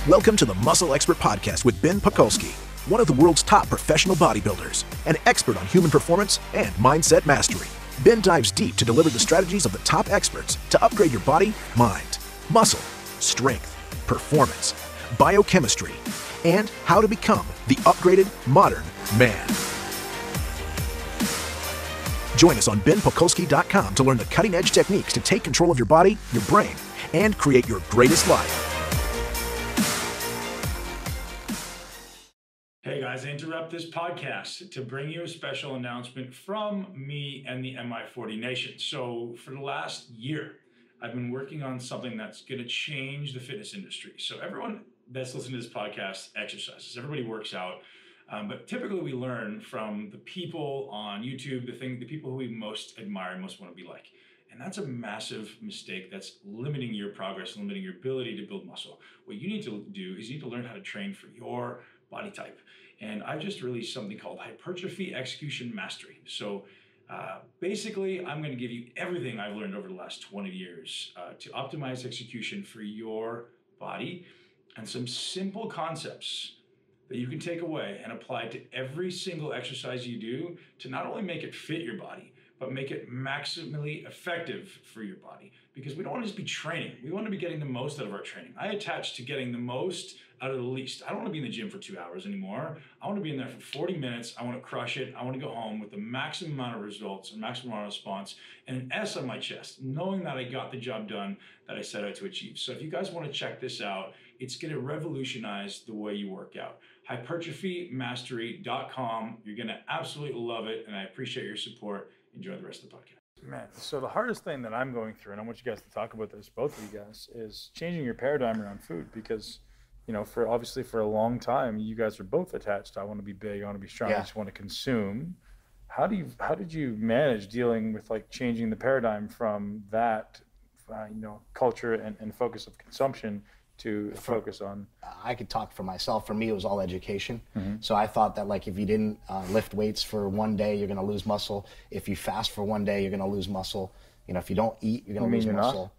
Welcome to the Muscle Expert Podcast with Ben Pakulski, one of the world's top professional bodybuilders, an expert on human performance and mindset mastery. Ben dives deep to deliver the strategies of the top experts to upgrade your body, mind, muscle, strength, performance, biochemistry, and how to become the upgraded modern man. Join us on benpakulski.com to learn the cutting-edge techniques to take control of your body, your brain, and create your greatest life. Hey guys, I interrupt this podcast to bring you a special announcement from me and the MI40 Nation. So for the last year, I've been working on something that's going to change the fitness industry. So everyone that's listening to this podcast exercises, everybody works out, but typically we learn from the people on YouTube, the people who we most admire and most want to be like. And that's a massive mistake that's limiting your progress, limiting your ability to build muscle. What you need to do is you need to learn how to train for your body type. And I've just released something called Hypertrophy Execution Mastery. So basically, I'm going to give you everything I've learned over the last 20 years to optimize execution for your body, and some simple concepts that you can take away and apply to every single exercise you do to not only make it fit your body, but make it maximally effective for your body. Because we don't want to just be training. We want to be getting the most out of our training. I attach to getting the most out of the least. I don't want to be in the gym for 2 hours anymore. I want to be in there for 40 minutes. I want to crush it. I want to go home with the maximum amount of results and maximum amount of response and an S on my chest, knowing that I got the job done that I set out to achieve. So if you guys want to check this out, it's going to revolutionize the way you work out. Hypertrophymastery.com. You're going to absolutely love it, and I appreciate your support. Enjoy the rest of the podcast. Man, so the hardest thing that I'm going through, and I want you guys to talk about this, both of you guys, is changing your paradigm around food. Because, you know, for a long time, you guys are both attached. I want to be big, I want to be strong, I just want to consume. How did you manage dealing with like changing the paradigm from that, culture and focus of consumption to focus on? I could talk for myself. For me, it was all education. Mm-hmm. So I thought that like if you didn't lift weights for one day, you're going to lose muscle. If you fast for one day, you're going to lose muscle. You know, if you don't eat, you're going to lose muscle.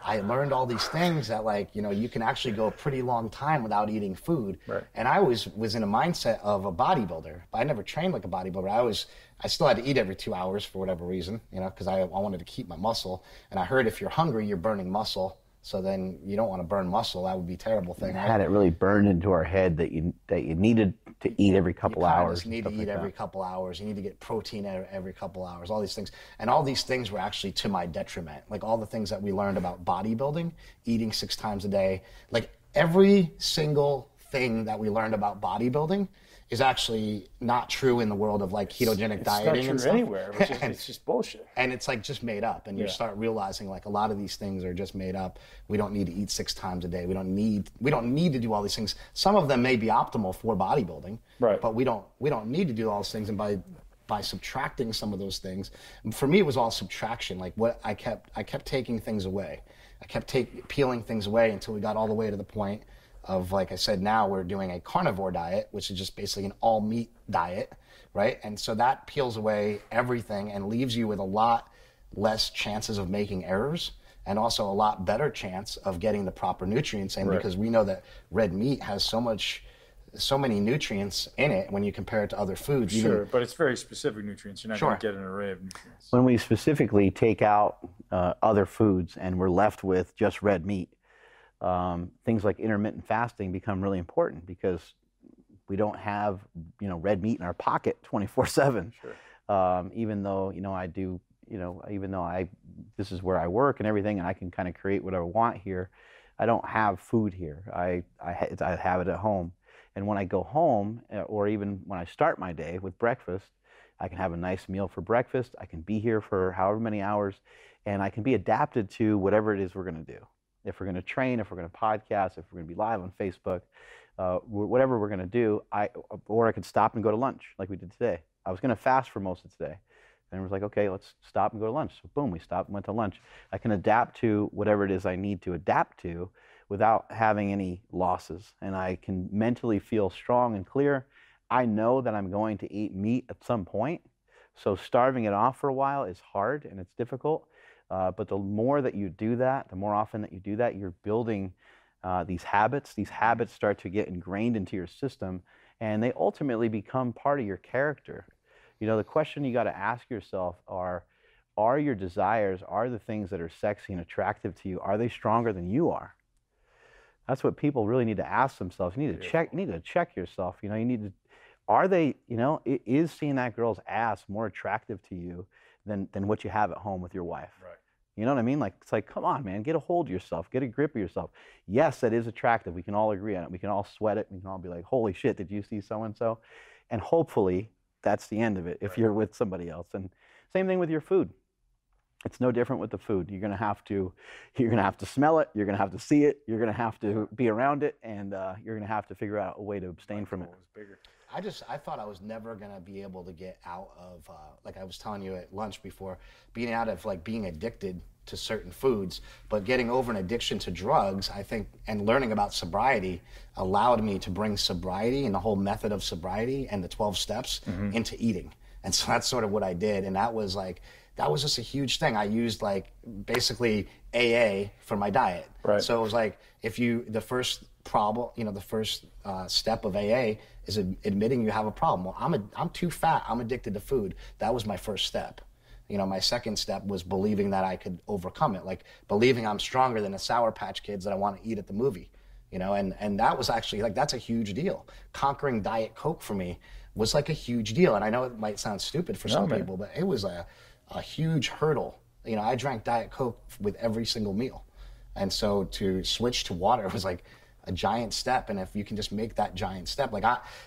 I learned all these things that you can actually go a pretty long time without eating food. Right. And I was in a mindset of a bodybuilder, but I never trained like a bodybuilder. I still had to eat every 2 hours for whatever reason, because I wanted to keep my muscle. And I heard if you're hungry, you're burning muscle. So then you don't want to burn muscle. That would be a terrible thing. Had it really burned into our head that you needed to eat every couple hours. You need to eat every couple hours. You need to get protein every couple hours, all these things. And all these things were actually to my detriment. Like all the things that we learned about bodybuilding, eating 6 times a day, like every single thing that we learned about bodybuilding is actually not true in the world of like ketogenic dieting and stuff. Anywhere. It's just bullshit. And it's like just made up. And you start realizing like a lot of these things are just made up. We don't need to eat 6 times a day. We don't need to do all these things. Some of them may be optimal for bodybuilding, right? But we don't need to do all those things. And by subtracting some of those things, for me it was all subtraction. Like what I kept taking things away. I kept peeling things away until we got all the way to the point of, like I said, now we're doing a carnivore diet, which is just basically an all meat diet, right? And so that peels away everything and leaves you with a lot less chances of making errors, and also a lot better chance of getting the proper nutrients in, because we know that red meat has so many nutrients in it when you compare it to other foods. Sure, but it's very specific nutrients. You're not going to get an array of nutrients. When we specifically take out other foods and we're left with just red meat, things like intermittent fasting become really important, because we don't have red meat in our pocket 24/7. Sure. Even though I do, this is where I work and everything, and I can kind of create what I want here, I don't have food here. I have it at home, and when I go home, or even when I start my day with breakfast, I can have a nice meal for breakfast. I can be here for however many hours, and I can be adapted to whatever it is we're going to do. If we're going to train, if we're going to podcast, if we're going to be live on Facebook, whatever we're going to do, or I could stop and go to lunch like we did today. I was going to fast for most of today. And it was like, okay, let's stop and go to lunch. So boom, we stopped and went to lunch. I can adapt to whatever it is I need to adapt to without having any losses. And I can mentally feel strong and clear. I know that I'm going to eat meat at some point. So starving it off for a while is hard and it's difficult. But the more that you do that, the more often that you do that, you're building these habits. These habits start to get ingrained into your system, and they ultimately become part of your character. You know, the question you got to ask yourself are your desires, are the things that are sexy and attractive to you, are they stronger than you are? That's what people really need to ask themselves. You need to check yourself. You know, you need to, are they, you know, is seeing that girl's ass more attractive to you than what you have at home with your wife? Right. You know what I mean? Like, it's like, come on, man, get a hold of yourself, get a grip of yourself. Yes, that is attractive. We can all agree on it. We can all sweat it. We can all be like, holy shit, did you see so-and-so? And hopefully that's the end of it if you're with somebody else. And same thing with your food. It's no different with the food. You're gonna have to smell it. You're gonna have to see it. You're gonna have to be around it, and you're gonna have to figure out a way to abstain from it. I thought I was never gonna be able to get out of, like I was telling you at lunch before, being out of like being addicted to certain foods, but getting over an addiction to drugs, I think, and learning about sobriety allowed me to bring sobriety and the whole method of sobriety and the 12 steps into eating. And so that's sort of what I did, and that was just a huge thing. I used like basically AA for my diet. Right. So it was like the first problem, you know, the first step of AA is admitting you have a problem. Well, I'm too fat. I'm addicted to food. That was my first step. You know, my second step was believing that I could overcome it, like believing I'm stronger than the Sour Patch Kids that I want to eat at the movie. You know, and that was actually like, that's a huge deal. Conquering Diet Coke for me was like a huge deal. And I know it might sound stupid for some people, but it was a huge hurdle. You know, I drank Diet Coke with every single meal. And so to switch to water was like a giant step. And if you can just make that giant step, like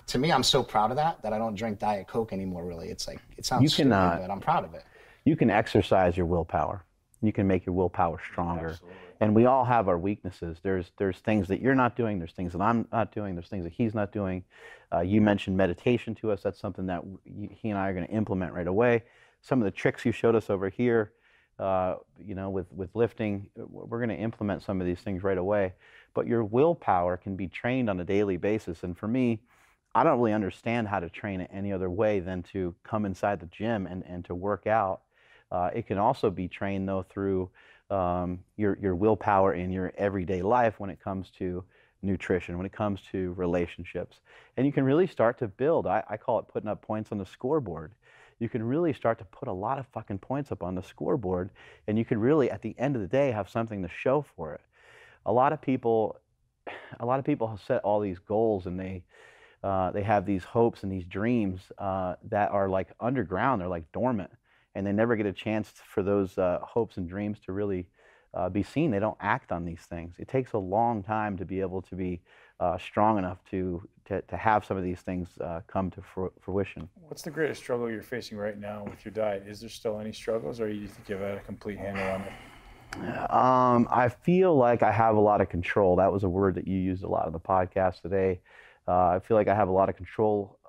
to me, I'm so proud of that I don't drink Diet Coke anymore, really. It's like, it sounds stupid, but I'm proud of it. You can exercise your willpower. You can make your willpower stronger. Absolutely. And we all have our weaknesses. There's things that you're not doing. There's things that I'm not doing. There's things that he's not doing. You mentioned meditation to us. That's something that he and I are going to implement right away. Some of the tricks you showed us over here, you know, with lifting, we're going to implement some of these things right away. But your willpower can be trained on a daily basis. And for me, I don't really understand how to train it any other way than to come inside the gym and to work out. It can also be trained, though, through your willpower in your everyday life when it comes to nutrition, when it comes to relationships. And you can really start to build. I call it putting up points on the scoreboard. You can really start to put a lot of fucking points up on the scoreboard, and you can really, at the end of the day, have something to show for it. A lot of people have set all these goals, and they have these hopes and these dreams that are like underground. They're like dormant, and they never get a chance for those hopes and dreams to really be seen. They don't act on these things. It takes a long time to be able to be strong enough to have some of these things come to fruition. What's the greatest struggle you're facing right now with your diet? Is there still any struggles, or do you think you've had a complete handle on it? I feel like I have a lot of control. That was a word that you used a lot on the podcast today. I feel like I have a lot of control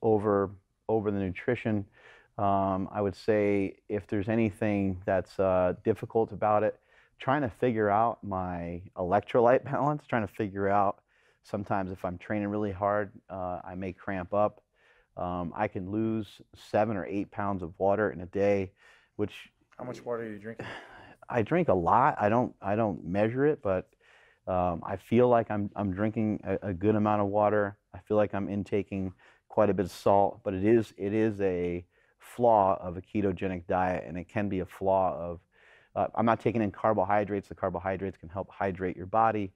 over the nutrition. I would say if there's anything that's difficult about it, trying to figure out my electrolyte balance, trying to figure out sometimes if I'm training really hard, I may cramp up. I can lose 7 or 8 pounds of water in a day, which... How much water are you drinking? I drink a lot. I don't measure it, but I feel like I'm drinking a good amount of water. I feel like I'm intaking quite a bit of salt, but it is a flaw of a ketogenic diet, and it can be a flaw of I'm not taking in carbohydrates. The carbohydrates can help hydrate your body.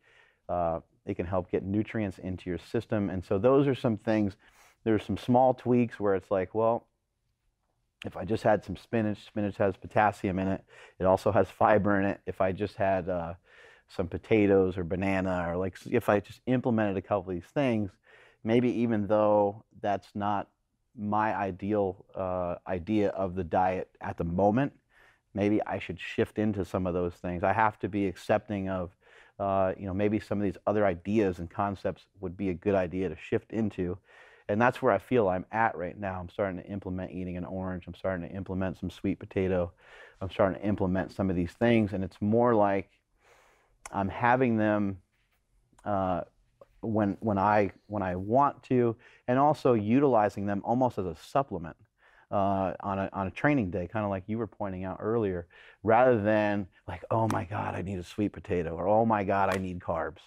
It can help get nutrients into your system, and so those are some things. There's some small tweaks where it's like, well, if I just had some spinach has potassium in it. It also has fiber in it. If I just had some potatoes or banana, or like if I just implemented a couple of these things, maybe even though that's not my ideal idea of the diet at the moment, maybe I should shift into some of those things. I have to be accepting of, maybe some of these other ideas and concepts would be a good idea to shift into. And that's where I feel I'm at right now. I'm starting to implement eating an orange. I'm starting to implement some sweet potato. I'm starting to implement some of these things. And it's more like I'm having them when I want to, and also utilizing them almost as a supplement. on a training day, kind of like you were pointing out earlier, rather than like, oh my God, I need a sweet potato, or oh my God, I need carbs.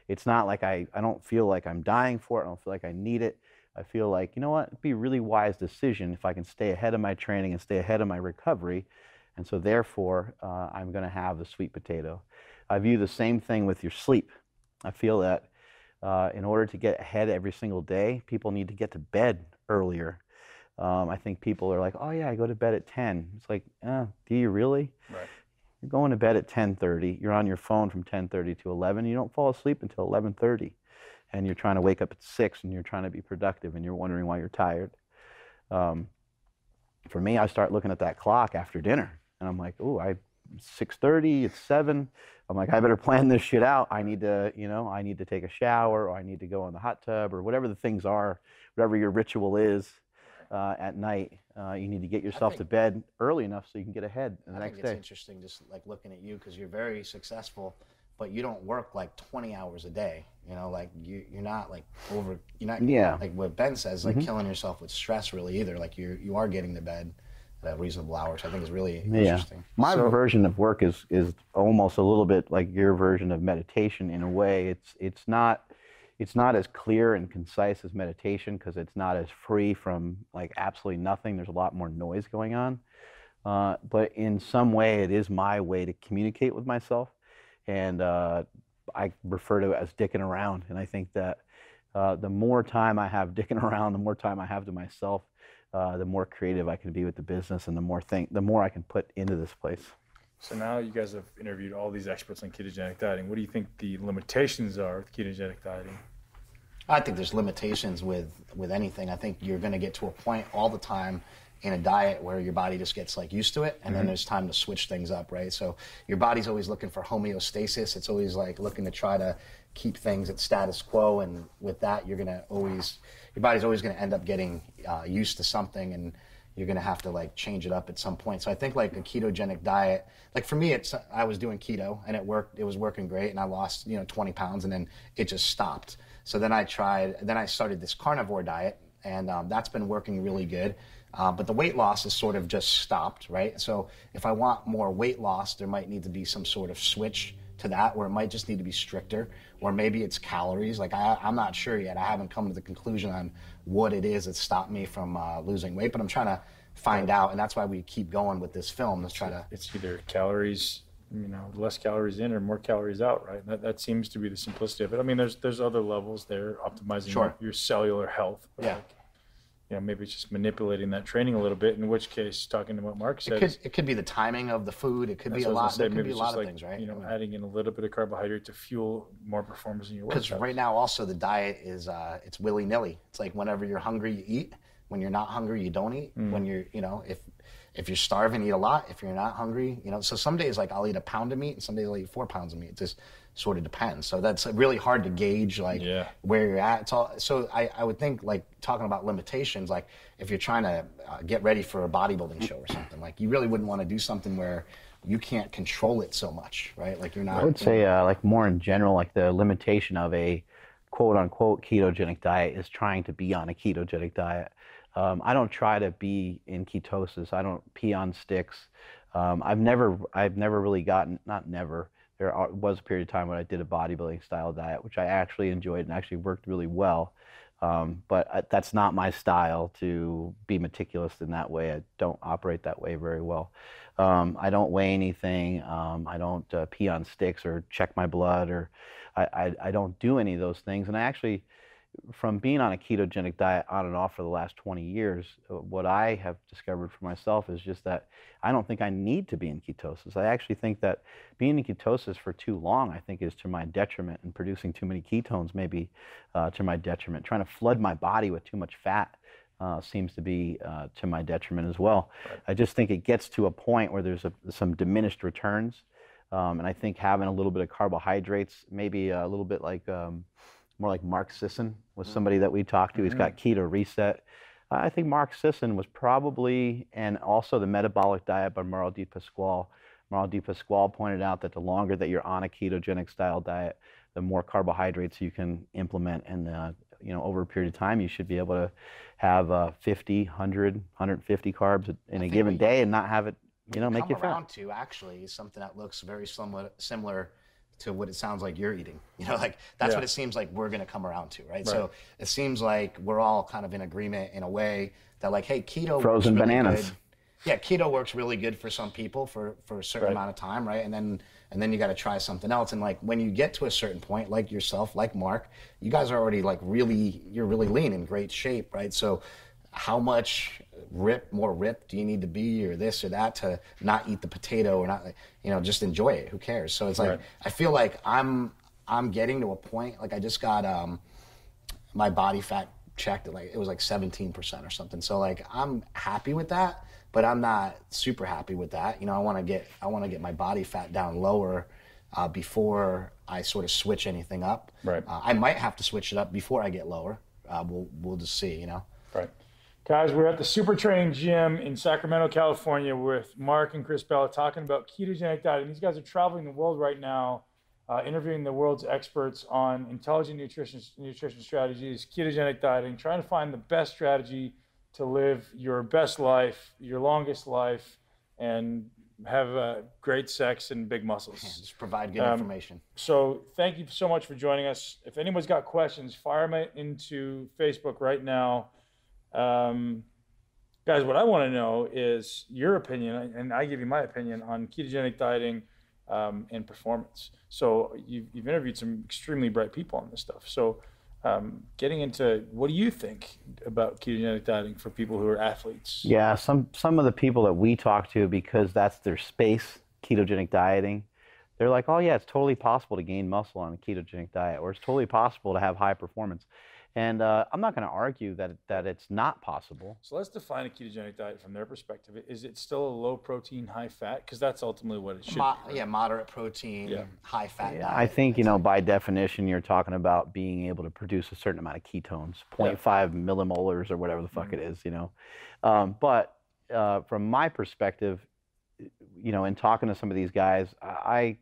It's not like I don't feel like I'm dying for it. I don't feel like I need it. I feel like, you know what, it'd be a really wise decision if I can stay ahead of my training and stay ahead of my recovery. And so therefore, I'm going to have the sweet potato. I view the same thing with your sleep. I feel that in order to get ahead every single day, people need to get to bed earlier. I think people are like, oh yeah, I go to bed at 10. It's like, do you really? Right. You're going to bed at 10:30. You're on your phone from 10:30 to 11. You don't fall asleep until 11:30. And you're trying to wake up at 6 and you're trying to be productive and you're wondering why you're tired. For me, I start looking at that clock after dinner and I'm like, oh, 6:30, it's 7. I'm like, I better plan this shit out. I need to, I need to take a shower, or I need to go in the hot tub, or whatever the things are, whatever your ritual is at night. You need to get yourself to bed early enough so you can get ahead the next day. I think it's interesting just like looking at you, because you're very successful, but you don't work like 20 hours a day. Like you're not like you're not like what Ben says, like killing yourself with stress really either. Like you are getting to bed at a reasonable hour, which I think is really interesting. My version of work is almost a little bit like your version of meditation in a way. It's not as clear and concise as meditation, because it's not as free from like absolutely nothing. There's a lot more noise going on. But in some way, it is my way to communicate with myself. And I refer to it as dicking around. And I think that the more time I have dicking around, the more time I have to myself, the more creative I can be with the business, and the more I can put into this place. So now you guys have interviewed all these experts on ketogenic dieting. What do you think the limitations are with ketogenic dieting? I think there's limitations with anything. I think you're going to get to a point all the time in a diet where your body just gets like used to it, and then there's time to switch things up, right? So your body's always looking for homeostasis. It's always like looking to try to keep things at status quo, and with that, your body's always going to end up getting used to something, and you're going to have to like change it up at some point. So I think like a ketogenic diet, like for me, I was doing keto and it was working great, and I lost 20 pounds, and then it just stopped. So then I started this carnivore diet, and that's been working really good. But the weight loss has sort of just stopped, right? So if I want more weight loss, there might need to be some sort of switch to that, where it might just need to be stricter, or maybe it's calories. Like I'm not sure yet. I haven't come to the conclusion on what it is that stopped me from losing weight, but I'm trying to find out, and that's why we keep going with this film. Let's try to. It's either calories, less calories in or more calories out, right? That seems to be the simplicity of it. I mean, there's other levels there, optimizing your cellular health. Yeah. Maybe it's just manipulating that training a little bit, in which case, talking to what Mark said, it could be the timing of the food. It could be a lot. There could be a lot of things, right? Adding in a little bit of carbohydrate to fuel more performance in your workouts. Because right now, also the diet is it's willy nilly. It's like whenever you're hungry, you eat. When you're not hungry, you don't eat. When you're, if you're starving, eat a lot. If you're not hungry, so some days like I'll eat a pound of meat, and some days I'll eat 4 pounds of meat. It just sort of depends. So that's really hard to gauge where you're at. It's all. So I would think like talking about limitations, like if you're trying to get ready for a bodybuilding show or something, like you really wouldn't want to do something where you can't control it so much, right? Like you're not. I would say like more in general, like the limitation of a quote unquote ketogenic diet is trying to be on a ketogenic diet. I don't try to be in ketosis. I don't pee on sticks. I've never really gotten, not never, there was a period of time when I did a bodybuilding style diet, which I actually enjoyed and actually worked really well. But that's not my style to be meticulous in that way. I don't operate that way very well. I don't weigh anything. I don't pee on sticks or check my blood, or I don't do any of those things. And I actually, from being on a ketogenic diet on and off for the last 20 years, what I have discovered for myself is just that I don't think I need to be in ketosis. I actually think that being in ketosis for too long, I think, is to my detriment, and producing too many ketones maybe to my detriment. Trying to flood my body with too much fat seems to be to my detriment as well. Right. I just think it gets to a point where there's some diminished returns, and I think having a little bit of carbohydrates, maybe a little bit like more like Mark Sisson was somebody that we talked to. He's got Keto Reset. I think Mark Sisson was probably, and also the Metabolic Diet by Mauro Di Pasquale. Mauro Di Pasquale pointed out that the longer that you're on a ketogenic style diet, the more carbohydrates you can implement, and over a period of time, you should be able to have 50, 100, 150 carbs in a given day and not have it, make you fat. Come around to actually is something that looks very similar to what it sounds like you're eating. Like that's what it seems like we're going to come around to, right? So it seems like we're all kind of in agreement in a way that like, hey, keto frozen works really bananas. Good. Yeah, keto works really good for some people for a certain amount of time, right? And then you got to try something else. And like when you get to a certain point, like yourself, like Mark, you guys are already like you're really lean, in great shape, right? So how much more ripped do you need to be, or this or that, to not eat the potato, or not, just enjoy it? Who cares? So it's like I feel like I'm getting to a point. Like I just got my body fat checked at it was like 17% or something. So like I'm happy with that. But I'm not super happy with that. I want to get my body fat down lower before I sort of switch anything up. Right. I might have to switch it up before I get lower. We'll just see. Right. Guys, we're at the Super Training Gym in Sacramento, California, with Mark and Chris Bella talking about ketogenic diet. And these guys are traveling the world right now, interviewing the world's experts on intelligent nutrition strategies, ketogenic dieting, trying to find the best strategy to live your best life, your longest life, and have great sex and big muscles. Yeah, just provide good information. So thank you so much for joining us. If anyone's got questions, fire them into Facebook right now. Guys, what I want to know is your opinion, and I give you my opinion on ketogenic dieting and performance. So you've interviewed some extremely bright people on this stuff. So getting into, what do you think about ketogenic dieting for people who are athletes? Yeah, some of the people that we talk to, because that's their space, ketogenic dieting, they're like, oh yeah, it's totally possible to gain muscle on a ketogenic diet, or it's totally possible to have high performance. And I'm not going to argue that it's not possible. So let's define a ketogenic diet from their perspective. Is it still a low protein, high fat? Because that's ultimately what it should be. Right? Yeah, moderate protein, high fat diet. I think, by definition, you're talking about being able to produce a certain amount of ketones, 0.5 millimolars or whatever the fuck it is, But from my perspective, in talking to some of these guys, I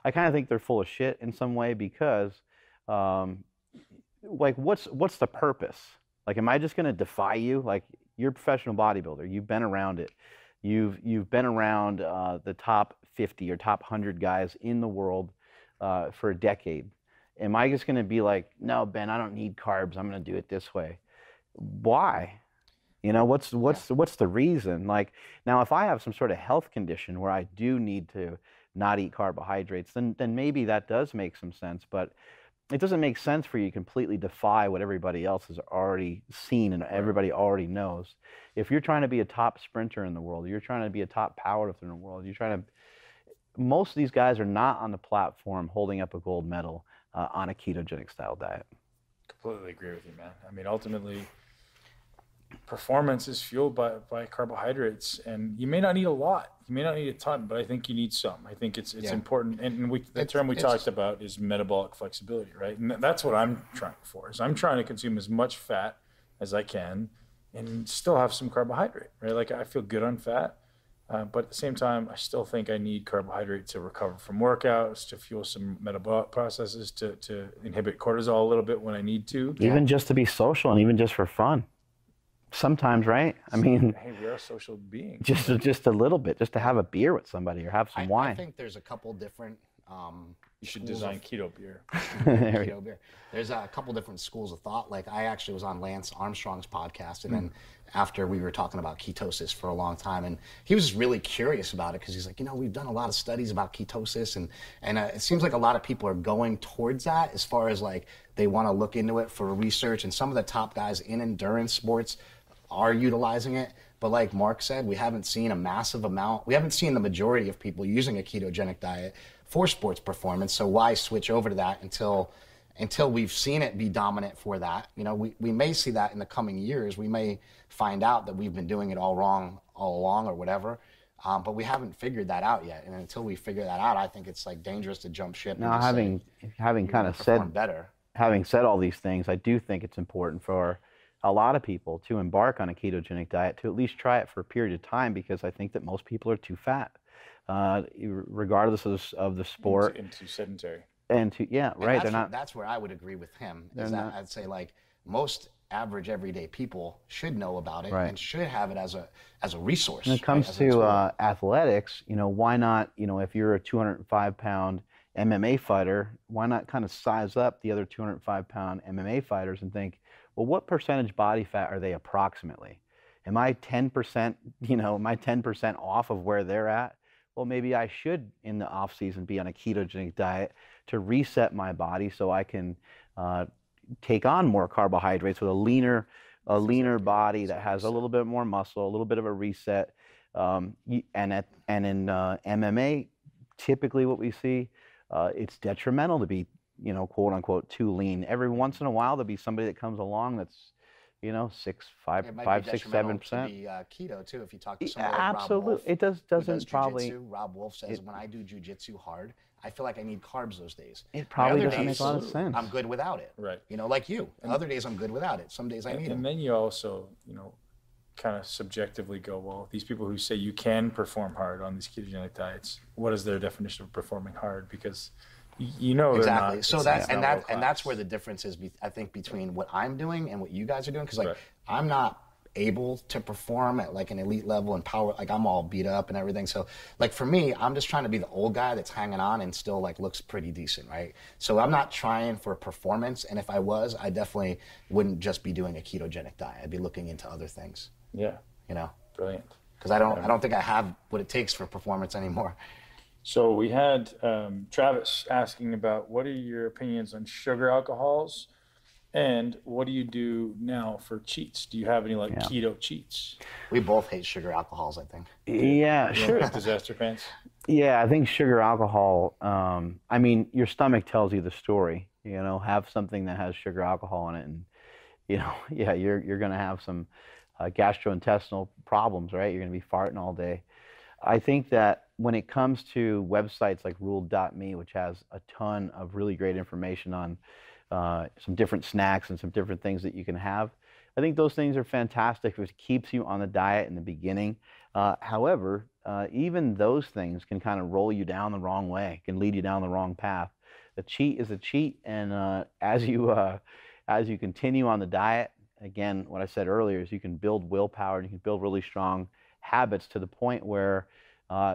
kind of think they're full of shit in some way, because like what's the purpose? Like, am I just going to defy you? Like, you're a professional bodybuilder, you've been around it, you've been around the top 50 or top 100 guys in the world for a decade. Am I just going to be like, no, Ben, I don't need carbs, I'm going to do it this way? Why? What's the reason? Like, now if I have some sort of health condition where I do need to not eat carbohydrates, then maybe that does make some sense. But it doesn't make sense for you to completely defy what everybody else has already seen and everybody already knows. If you're trying to be a top sprinter in the world, you're trying to be a top powerlifter in the world, most of these guys are not on the platform holding up a gold medal on a ketogenic style diet. Completely agree with you, man. I mean, ultimately, performance is fueled by carbohydrates, and you may not need a lot, you may not need a ton, but I think you need some. I think it's important, and the term we talked about is metabolic flexibility, right? And that's what I'm trying for. Is I'm trying to consume as much fat as I can and still have some carbohydrate, right? Like, I feel good on fat, but at the same time, I still think I need carbohydrate to recover from workouts, to fuel some metabolic processes, to inhibit cortisol a little bit when I need to. Even just to be social, and even just for fun. Sometimes, right? I mean, hey, we are social beings. Just a little bit, just to have a beer with somebody or have some wine. I think there's a couple different. You should design keto beer. Keto beer. There's a couple different schools of thought. Like, I actually was on Lance Armstrong's podcast, and then after we were talking about ketosis for a long time, and he was really curious about it, because he's like, we've done a lot of studies about ketosis, and it seems like a lot of people are going towards that, as far as like they want to look into it for research, and some of the top guys in endurance sports are utilizing it. But like Mark said, we haven't seen a massive amount. We haven't seen the majority of people using a ketogenic diet for sports performance. So why switch over to that until we've seen it be dominant for that? We may see that in the coming years. We may find out that we've been doing it all wrong all along or whatever. But we haven't figured that out yet. And until we figure that out, I think it's like dangerous to jump ship. Now, having kind of said better, having said all these things, I do think it's important for a lot of people to embark on a ketogenic diet, to at least try it for a period of time, because I think that most people are too fat, regardless of the sport. Into sedentary. Right. That's where I would agree with him. I'd say, like, most average everyday people should know about it Right. and should have it as a resource. When it comes right, as a tool. to athletics, why not, if you're a 205-pound MMA fighter, why not kind of size up the other 205-pound MMA fighters and think, well, what percentage body fat are they approximately? Am I 10%, am I 10% off of where they're at? Well, maybe I should, in the off season, be on a ketogenic diet to reset my body so I can take on more carbohydrates with a leaner body that has a little bit more muscle, a little bit of a reset. And in MMA, typically what we see, it's detrimental to be, quote unquote, too lean. Every once in a while, there'll be somebody that comes along that's, 5, 6, 7%. Be keto too. If you talk to someone like Absolutely, Rob Wolf, it doesn't probably. Rob Wolf says when I do jujitsu hard, I feel like I need carbs those days. It probably doesn't days, make a lot of sense. I'm good without it. Right. Like you. And other days I'm good without it. Some days I need it. And then you also, kind of subjectively go, well, these people who say you can perform hard on these ketogenic diets, what is their definition of performing hard? Because exactly. Not, so that's where the difference is, I think, between what I'm doing and what you guys are doing. Because right. I'm not able to perform at like an elite level and power. Like I'm all beat up and everything. So like for me, I'm just trying to be the old guy that's hanging on and still like looks pretty decent, right? So I'm not trying for performance. And if I was, I definitely wouldn't just be doing a ketogenic diet. I'd be looking into other things. Yeah. Brilliant. Because I don't think I have what it takes for performance anymore. So we had Travis asking about what are your opinions on sugar alcohols, and what do you do now for cheats? Do you have any keto cheats? We both hate sugar alcohols, I think. Yeah, sure. Disaster pants. Yeah, I think sugar alcohol. Your stomach tells you the story. Have something that has sugar alcohol in it, and you're going to have some gastrointestinal problems, right? You're going to be farting all day. I think that when it comes to websites like ruled.me, which has a ton of really great information on some different snacks and some different things that you can have, I think those things are fantastic. It keeps you on the diet in the beginning. However, even those things can kind of roll you down the wrong way, can lead you down the wrong path. A cheat is a cheat, and as you continue on the diet, again, what I said earlier is you can build willpower and you can build really strong habits to the point where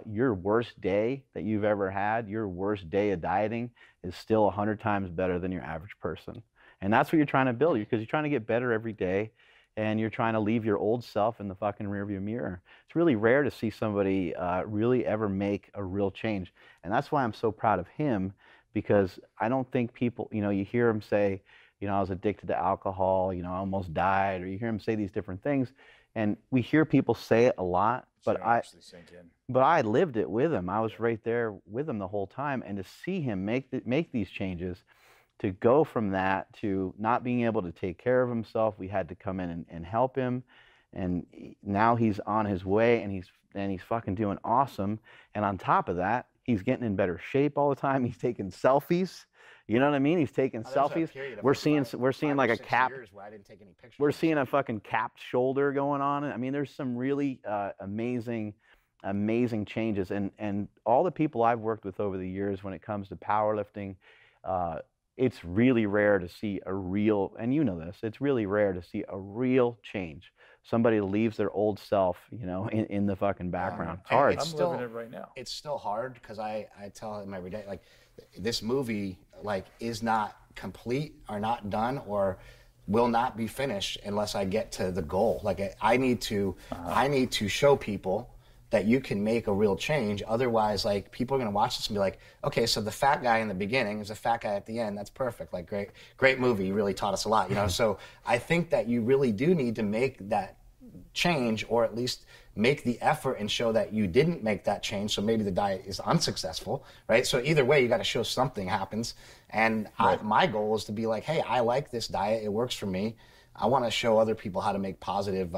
your worst day that you've ever had, your worst day of dieting is still 100 times better than your average person. And that's what you're trying to build, because you're trying to get better every day, and you're trying to leave your old self in the fucking rearview mirror. It's really rare to see somebody really ever make a real change. And that's why I'm so proud of him, because I don't think people, you hear him say, I was addicted to alcohol, I almost died, or you hear him say these different things. And we hear people say it a lot, but I lived it with him. I was right there with him the whole time. And to see him make these changes, to go from that to not being able to take care of himself, we had to come in and help him. And now he's on his way, and he's fucking doing awesome. And on top of that, he's getting in better shape all the time. He's taking selfies. You know what I mean? He's taking selfies. We're seeing like a cap. We're seeing a fucking capped shoulder going on. There's some really amazing changes. And all the people I've worked with over the years, when it comes to powerlifting, it's really rare to see a real, and it's really rare to see a real change. Somebody leaves their old self, in the fucking background. It's hard. I'm living it right now. It's still hard, because I tell him every day, like, this movie, like, is not complete or not done or will not be finished unless I get to the goal. Like, I need to show people that you can make a real change. Otherwise, like, people are going to watch this and be like, okay, so the fat guy in the beginning is a fat guy at the end. That's perfect. Like, great movie. You really taught us a lot, So I think that you really do need to make that change, or at least make the effort and show that you didn't make that change. So maybe the diet is unsuccessful, right? So either way, you got to show something happens. And right. My goal is to be like, hey, I like this diet. It works for me. I want to show other people how to make positive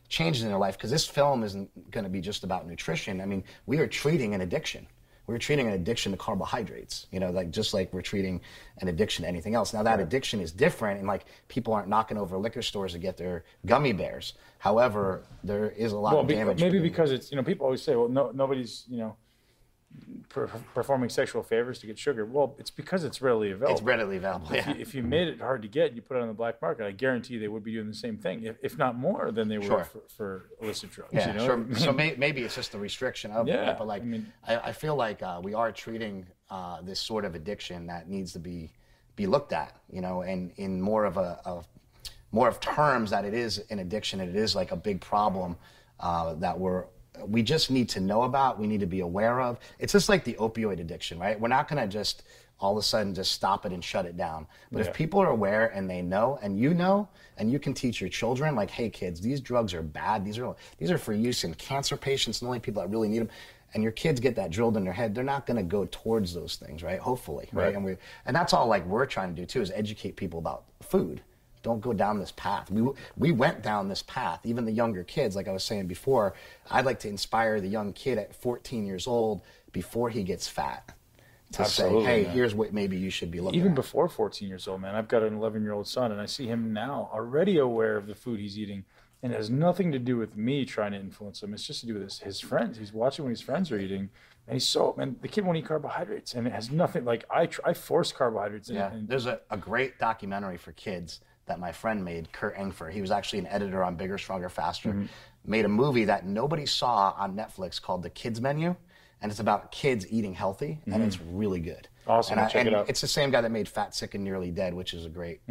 changes in their life, because this film isn't going to be just about nutrition. We are treating an addiction. We're treating an addiction to carbohydrates, just like we're treating an addiction to anything else. Now, that addiction is different, and like, people aren't knocking over liquor stores to get their gummy bears. However, there is a lot of damage. Maybe because it's, people always say, well, nobody's, performing sexual favors to get sugar. Well, it's because it's readily available. It's readily available. Yeah. If you made it hard to get, you put it on the black market, I guarantee you they would be doing the same thing, if not more than they were for illicit drugs. Yeah, you know? sure. So maybe it's just the restriction of it. But like, I feel like we are treating this sort of addiction that needs to be looked at, you know, and in more of terms that it is an addiction, and it is like a big problem that we just need to know about, we need to be aware of. It's just like the opioid addiction, right? We're not gonna just all of a sudden just stop it and shut it down. But if people are aware and they know, and you can teach your children, like, hey kids, these drugs are bad, these are for use in cancer patients and only people that really need them. And your kids get that drilled in their head, they're not gonna go towards those things, right? Hopefully, right? And that's all like we're trying to do too, is educate people about food. Don't go down this path. We went down this path, even the younger kids, like I was saying before. I'd like to inspire the young kid at 14 years old before he gets fat to say, hey, here's what maybe you should be looking at. Even before 14 years old, man. I've got an 11-year-old son, and I see him now already aware of the food he's eating. And it has nothing to do with me trying to influence him. It's just to do with his friends. He's watching what his friends are eating. And the kid won't eat carbohydrates. And it has nothing, like I force carbohydrates in. Yeah, there's a great documentary for kids that my friend made, Kurt Engfer. He was actually an editor on Bigger, Stronger, Faster. Made a movie that nobody saw on Netflix called The Kids Menu, and it's about kids eating healthy, and it's really good. Awesome, check it out. It's the same guy that made Fat, Sick, and Nearly Dead, which is a great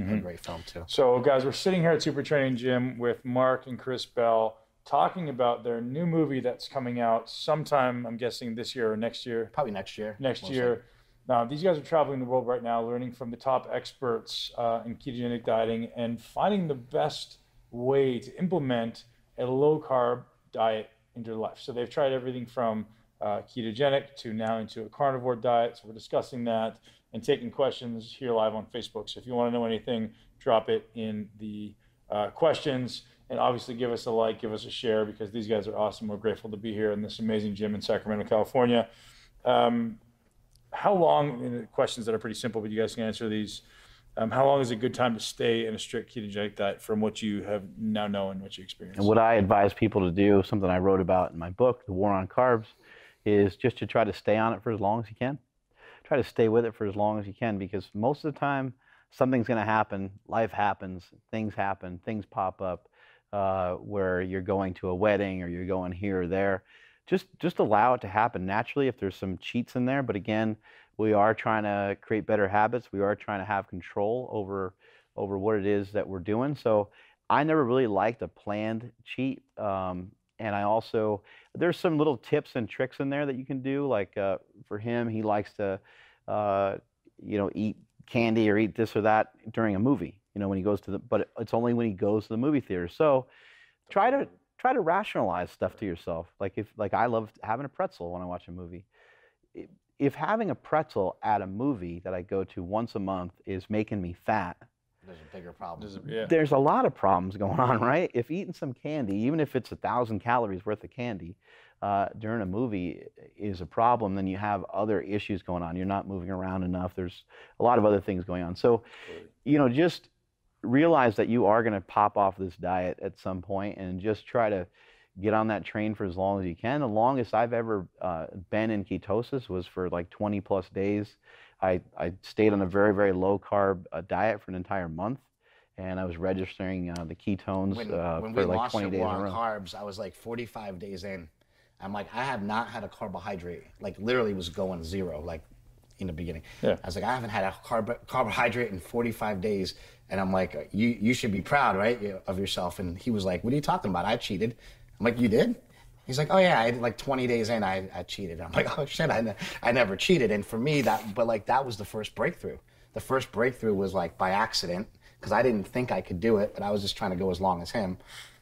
film too. So guys, we're sitting here at Super Training Gym with Mark and Chris Bell talking about their new movie that's coming out sometime, I'm guessing this year or next year. Probably next year. Next year. Now, these guys are traveling the world right now, learning from the top experts in ketogenic dieting and finding the best way to implement a low-carb diet into their life. So they've tried everything from ketogenic to now into a carnivore diet. So we're discussing that and taking questions here live on Facebook. So if you want to know anything, drop it in the questions. And obviously give us a like, give us a share, because these guys are awesome. We're grateful to be here in this amazing gym in Sacramento, California. How long, questions that are pretty simple, but you guys can answer these. How long is a good time to stay in a strict ketogenic diet from what you have now known, what you experienced? And what I advise people to do, something I wrote about in my book, The War on Carbs, is just to try to stay on it for as long as you can. Try to stay with it for as long as you can, because most of the time something's going to happen, life happens, things pop up where you're going to a wedding or you're going here or there. Just allow it to happen naturally if there's some cheats in there. But again, we are trying to create better habits. We are trying to have control over what it is that we're doing. So I never really liked a planned cheat. And I also, there's some little tips and tricks in there that you can do. Like for him, he likes to, eat candy or eat this or that during a movie, when he goes to but it's only when he goes to the movie theater. So try to rationalize stuff to yourself. Like I love having a pretzel when I watch a movie. If having a pretzel at a movie that I go to once a month is making me fat, there's a bigger problem. There's a lot of problems going on, right? If eating some candy, even if it's 1,000 calories worth of candy during a movie is a problem, then you have other issues going on. You're not moving around enough. There's a lot of other things going on. So, just realize that you are going to pop off this diet at some point, and just try to get on that train for as long as you can. The longest I've ever been in ketosis was for like 20 plus days. I stayed on a very, very low carb diet for an entire month, and I was registering the ketones for like 20 days in a row. Carbs, I was like 45 days in. I'm like, I have not had a carbohydrate, like literally was going zero, like in the beginning. I was like, I haven't had a carbohydrate in 45 days. And I'm like, you should be proud, right, of yourself. And he was like, what are you talking about? I cheated. I'm like, you did? He's like, oh yeah, I did like 20 days in, I cheated. I'm like, oh shit, I never cheated. And for me, that was the first breakthrough. The first breakthrough was like by accident, because I didn't think I could do it, but I was just trying to go as long as him.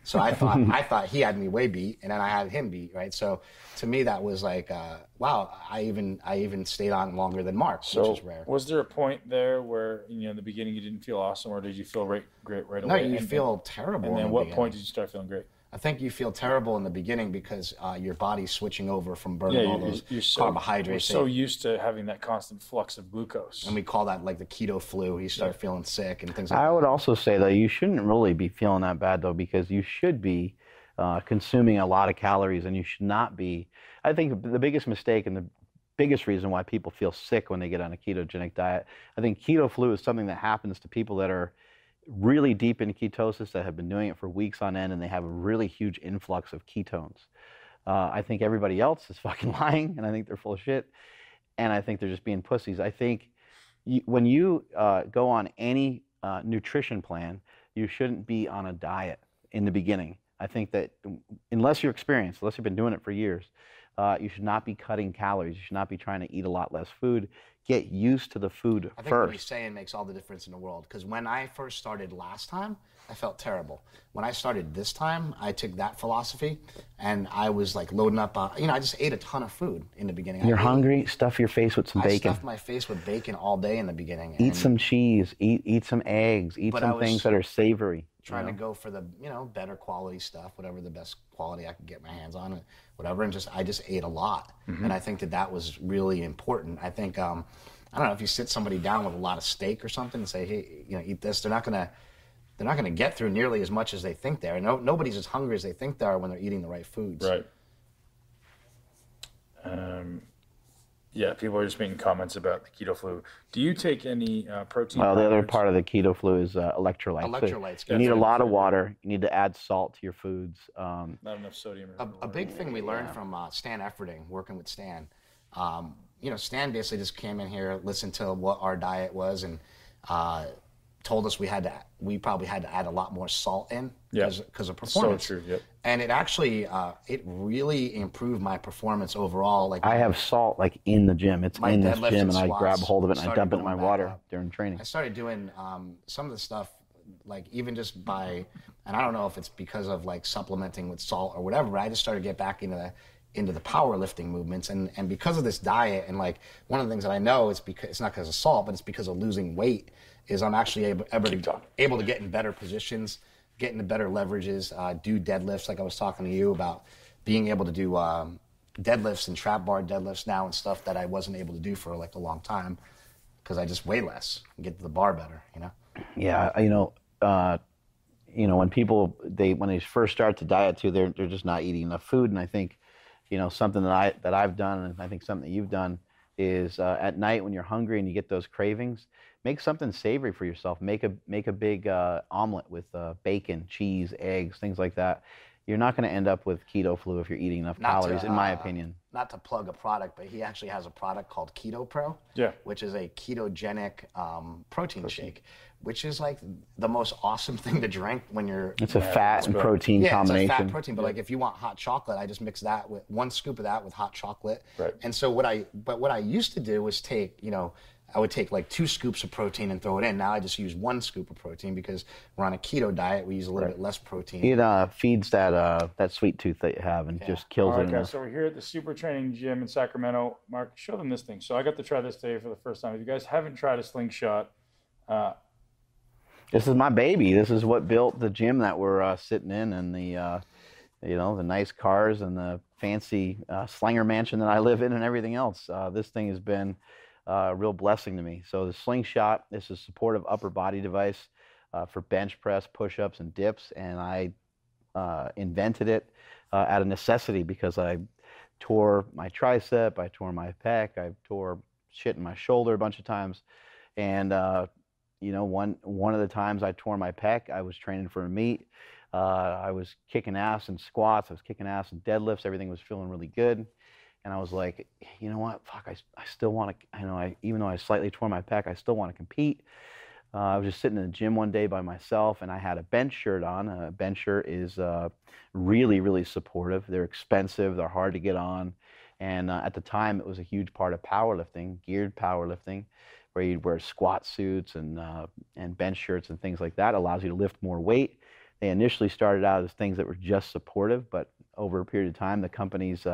So I thought he had me way beat, and then I had him beat, right? So to me, that was like, wow, I even stayed on longer than Mark, which is rare. Was there a point there where, in the beginning you didn't feel awesome, or did you feel great right away? No, you feel terrible. And then what point did you start feeling great? I think you feel terrible in the beginning because your body's switching over from burning all those carbohydrates. You're so used to having that constant flux of glucose. And we call that like the keto flu. You start feeling sick and things like that. I would also say that you shouldn't really be feeling that bad, though, because you should be consuming a lot of calories, and you should not be. I think the biggest mistake and the biggest reason why people feel sick when they get on a ketogenic diet. I think keto flu is something that happens to people that are really deep in ketosis, that have been doing it for weeks on end, and they have a really huge influx of ketones. I think everybody else is fucking lying, and I think they're full of shit, and I think they're just being pussies. I think when you go on any nutrition plan, you shouldn't be on a diet in the beginning. I think that unless you're experienced, unless you've been doing it for years, you should not be cutting calories. You should not be trying to eat a lot less food. Get used to the food first. I think what you're saying makes all the difference in the world. Because when I first started last time, I felt terrible. When I started this time, I took that philosophy, and I was like loading up. I just ate a ton of food in the beginning. You're hungry, stuff your face with some bacon. I stuffed my face with bacon all day in the beginning. Eat some cheese. Eat some eggs. Eat some things that are savory. Trying to go for the better quality stuff, whatever the best quality I could get my hands on, whatever, and I just ate a lot, and I think that was really important. I think I don't know if you sit somebody down with a lot of steak or something and say, hey, eat this, they're not gonna get through nearly as much as they think they are. Nobody's as hungry as they think they are when they're eating the right foods. Right. Yeah, people are just making comments about the keto flu. Do you take any protein? Well, the other part of the keto flu is electrolytes. Electrolytes. So you need a lot of water. You need to add salt to your foods. Not enough sodium. A big thing we learned from Stan Efferding, working with Stan. Stan basically just came in here, listened to what our diet was, and told us we probably had to add a lot more salt in because of performance. So true. Yep. And it actually it really improved my performance overall. Like I have salt in the gym. It's in this gym, and I grab hold of it and I dump it in my water during training. I started doing some of the stuff even just by, and I don't know if it's because of supplementing with salt or whatever, but I just started to get back into the powerlifting movements, and because of this diet, and one of the things that I know is because it's not because of salt, but it's because of losing weight, is I'm actually able to get in better positions, get into better leverages, do deadlifts, like I was talking to you about, being able to do deadlifts and trap bar deadlifts now and stuff that I wasn't able to do for a long time because I just weigh less and get to the bar better, Yeah, when people when they first start to diet too, they're just not eating enough food, and I think something that I've done, and I think something that you've done, is at night when you're hungry and you get those cravings, make something savory for yourself. Make a big omelet with bacon, cheese, eggs, things like that. You're not going to end up with keto flu if you're eating enough calories, in my opinion. Not to plug a product, but he actually has a product called Keto Pro, which is a ketogenic protein shake, which is the most awesome thing to drink when you're... It's a fat and protein combination. Yeah, it's a fat protein, but if you want hot chocolate, I just mix that with 1 scoop of that with hot chocolate. Right. And so what I used to do was take, I would take 2 scoops of protein and throw it in. Now I just use 1 scoop of protein because we're on a keto diet. We use a little bit less protein. It feeds that sweet tooth that you have and just kills it. Okay, so we're here at the Super Training Gym in Sacramento. Mark, show them this thing. So I got to try this today for the first time. If you guys haven't tried a Sling Shot, this is my baby. This is what built the gym that we're sitting in, and the the nice cars and the fancy slinger mansion that I live in and everything else. This thing has been a real blessing to me. So the Sling Shot, this is a supportive upper body device for bench press, push-ups, and dips, and I invented it out of necessity because I tore my tricep, I tore my pec, I tore shit in my shoulder a bunch of times, and one of the times I tore my pec, I was training for a meet. I was kicking ass in squats, I was kicking ass in deadlifts, everything was feeling really good. And I was like, you know what, fuck, I still want to, even though I slightly tore my pec, I still want to compete. I was just sitting in the gym one day by myself, and I had a bench shirt on. A bench shirt is really, really supportive. They're expensive, they're hard to get on. And at the time, it was a huge part of powerlifting, geared powerlifting, where you'd wear squat suits and bench shirts and things like that. It allows you to lift more weight. They initially started out as things that were just supportive, but over a period of time, the companies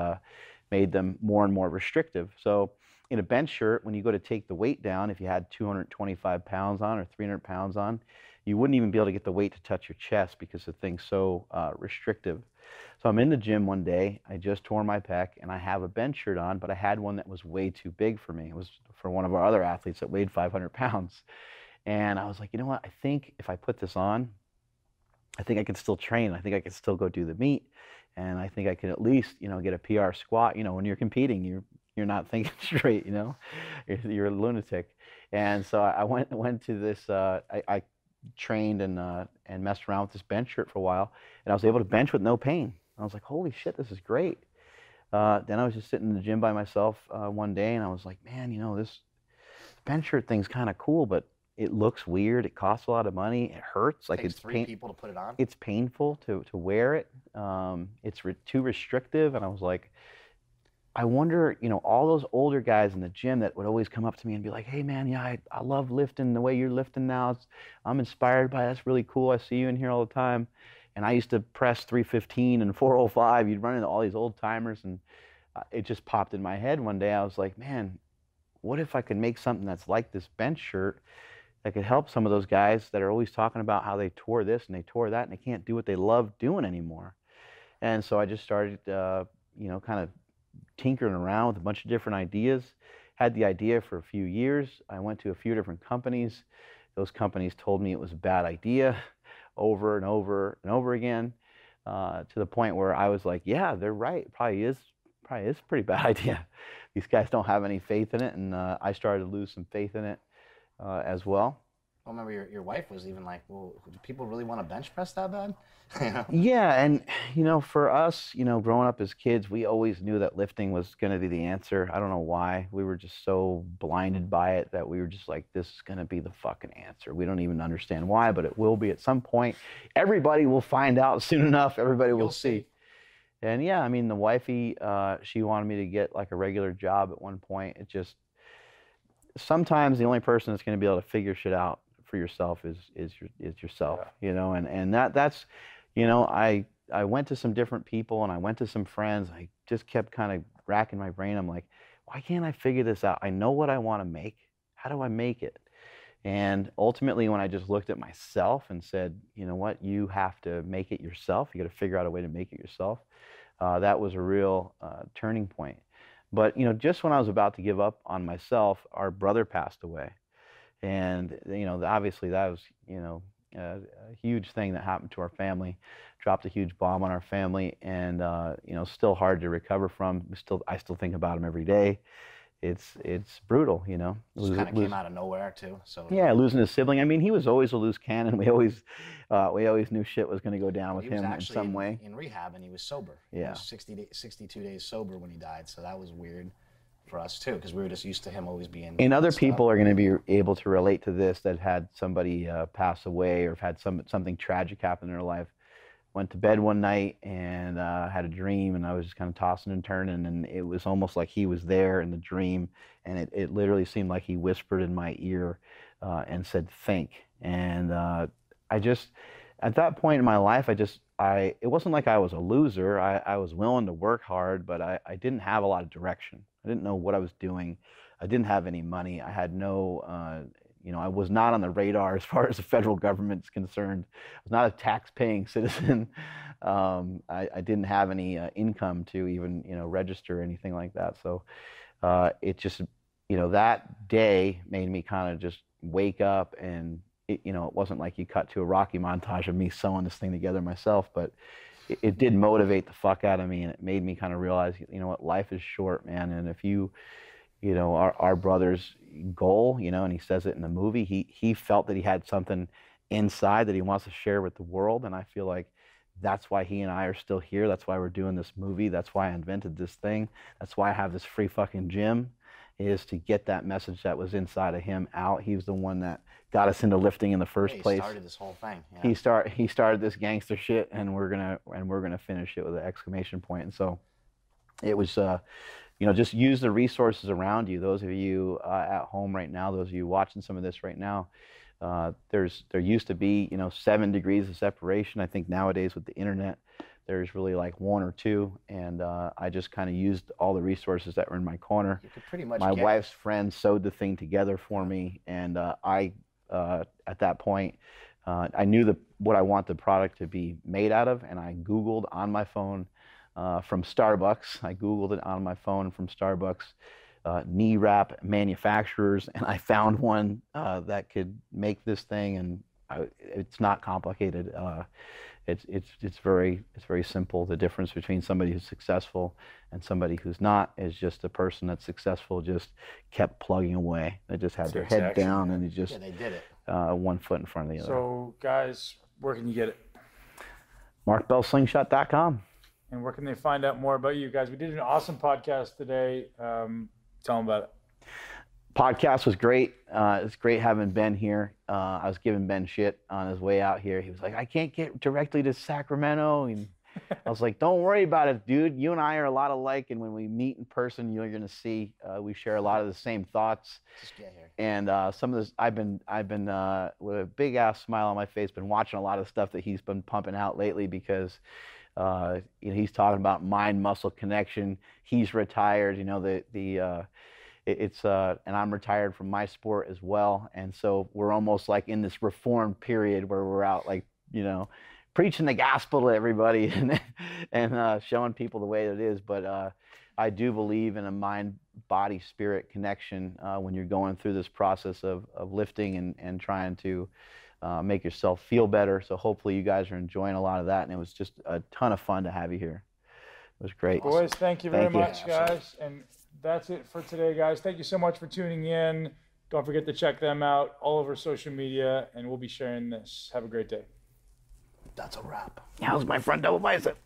made them more and more restrictive. So in a bench shirt, when you go to take the weight down, if you had 225 pounds on or 300 pounds on, you wouldn't even be able to get the weight to touch your chest because the thing's so restrictive. So I'm in the gym one day, I just tore my pec, and I have a bench shirt on, but I had one that was way too big for me. It was for one of our other athletes that weighed 500 pounds. And I was like, you know what, I think if I put this on, I think I can still train. I think I can still go do the meet. And I think I can at least, get a PR squat. When you're competing, you're not thinking straight, you know, you're a lunatic. And so I went to this. I trained and messed around with this bench shirt for a while, and I was able to bench with no pain. I was like, holy shit, this is great. Then I was just sitting in the gym by myself one day, and I was like, man, you know, this bench shirt thing's kind of cool, but it looks weird. It costs a lot of money. It hurts. Like Takes three people to put it on. It's painful to wear it. It's too restrictive. And I was like, I wonder, you know, all those older guys in the gym that would always come up to me and be like, hey man, yeah, I love lifting the way you're lifting now. I'm inspired by it. That's really cool. I see you in here all the time. And I used to press 315 and 405. You'd run into all these old timers, and it just popped in my head one day. I was like, man, what if I could make something that's like this bench shirt that could help some of those guys that are always talking about how they tore this and they tore that and they can't do what they love doing anymore. And so I just started, you know, kind of tinkering around with a bunch of different ideas. Had the idea for a few years. I went to a few different companies. Those companies told me it was a bad idea over and over and over again, to the point where I was like, yeah, they're right. Probably is a pretty bad idea. These guys don't have any faith in it, and I started to lose some faith in it as well. I remember your wife was even like, well, do people really want to bench press that bad? You know? Yeah, and you know, for us, you know, growing up as kids, we always knew that lifting was going to be the answer. I don't know why. We were just so blinded by it that we were just like, this is going to be the fucking answer. We don't even understand why, but it will be at some point. Everybody will find out soon enough. Everybody will see. And yeah, I mean, the wifey, she wanted me to get like a regular job at one point. It just, sometimes the only person that's going to be able to figure shit out for yourself is yourself, yeah. You know, and that's, you know, I went to some different people and I went to some friends. I just kept kind of racking my brain. I'm like, why can't I figure this out? I know what I want to make. How do I make it? And ultimately, when I just looked at myself and said, you know what, you have to make it yourself. You got to figure out a way to make it yourself. That was a real turning point. But, you know, just when I was about to give up on myself, our brother passed away. And, you know, obviously that was, you know, a huge thing that happened to our family, dropped a huge bomb on our family, and, you know, still hard to recover from. I still think about him every day. It's brutal, you know. It kind of came out of nowhere too. So yeah, losing his sibling. I mean, he was always a loose cannon. We always knew shit was going to go down with him in some way. In rehab, and he was sober. Yeah, he was 62 days sober when he died. So that was weird for us too, because we were just used to him always being. And other people are going to be able to relate to this that had somebody pass away or have had something tragic happen in their life. Went to bed one night and had a dream, and I was just kind of tossing and turning, and it was almost like he was there in the dream, and it literally seemed like he whispered in my ear and said, think. And I just, at that point in my life, it wasn't like I was a loser. I was willing to work hard, but I didn't have a lot of direction. I didn't know what I was doing. I didn't have any money. I had no, you know, I was not on the radar as far as the federal government is concerned. I was not a tax-paying citizen. I didn't have any income to even, you know, register or anything like that. So it just, you know, that day made me kind of just wake up, and you know, it wasn't like you cut to a Rocky montage of me sewing this thing together myself, but it did motivate the fuck out of me, and it made me kind of realize, you know what, life is short, man. And if you know, our brother's goal, you know, and he says it in the movie, he felt that he had something inside that he wants to share with the world. And I feel like that's why he and I are still here. That's why we're doing this movie. That's why I invented this thing. That's why I have this free fucking gym, is to get that message that was inside of him out. He was the one that got us into lifting in the first place. He started this whole thing. Yeah. He started this gangster shit, and we're gonna finish it with an exclamation point. And so it was, you know, just use the resources around you. Those of you at home right now, those of you watching some of this right now, there used to be, you know, 7 degrees of separation. I think nowadays with the internet, there's really like 1 or 2, and I just kind of used all the resources that were in my corner. You could pretty much my wife's friend sewed the thing together for me, and I at that point I knew what I want the product to be made out of, and I Googled on my phone from Starbucks. I Googled it on my phone from Starbucks, knee wrap manufacturers, and I found one that could make this thing, and it's not complicated. it's very simple. The difference between somebody who's successful and somebody who's not is just a person that's successful just kept plugging away. They just had their head down and they just they did it. One foot in front of the other. So guys, where can you get it? MarkBellSlingshot.com. And where can they find out more about you guys? We did an awesome podcast today. Tell them about it. Podcast was great. It's great having Ben here. I was giving Ben shit on his way out here. He was like, I can't get directly to Sacramento. And I was like, don't worry about it, dude. You and I are a lot alike. And when we meet in person, you're going to see we share a lot of the same thoughts. Just get here. And some of this, I've been with a big ass smile on my face, been watching a lot of stuff that he's been pumping out lately because he's talking about mind-muscle connection. He's retired, and I'm retired from my sport as well. And so we're almost like in this reformed period where we're out preaching the gospel to everybody and showing people the way that it is. But I do believe in a mind, body, spirit connection when you're going through this process of lifting and trying to make yourself feel better. So hopefully you guys are enjoying a lot of that. And it was just a ton of fun to have you here. It was great. Boys, thank you very much, guys. And that's it for today, guys. Thank you so much for tuning in. Don't forget to check them out all over social media, and we'll be sharing this. Have a great day. That's a wrap. How's my front double bicep?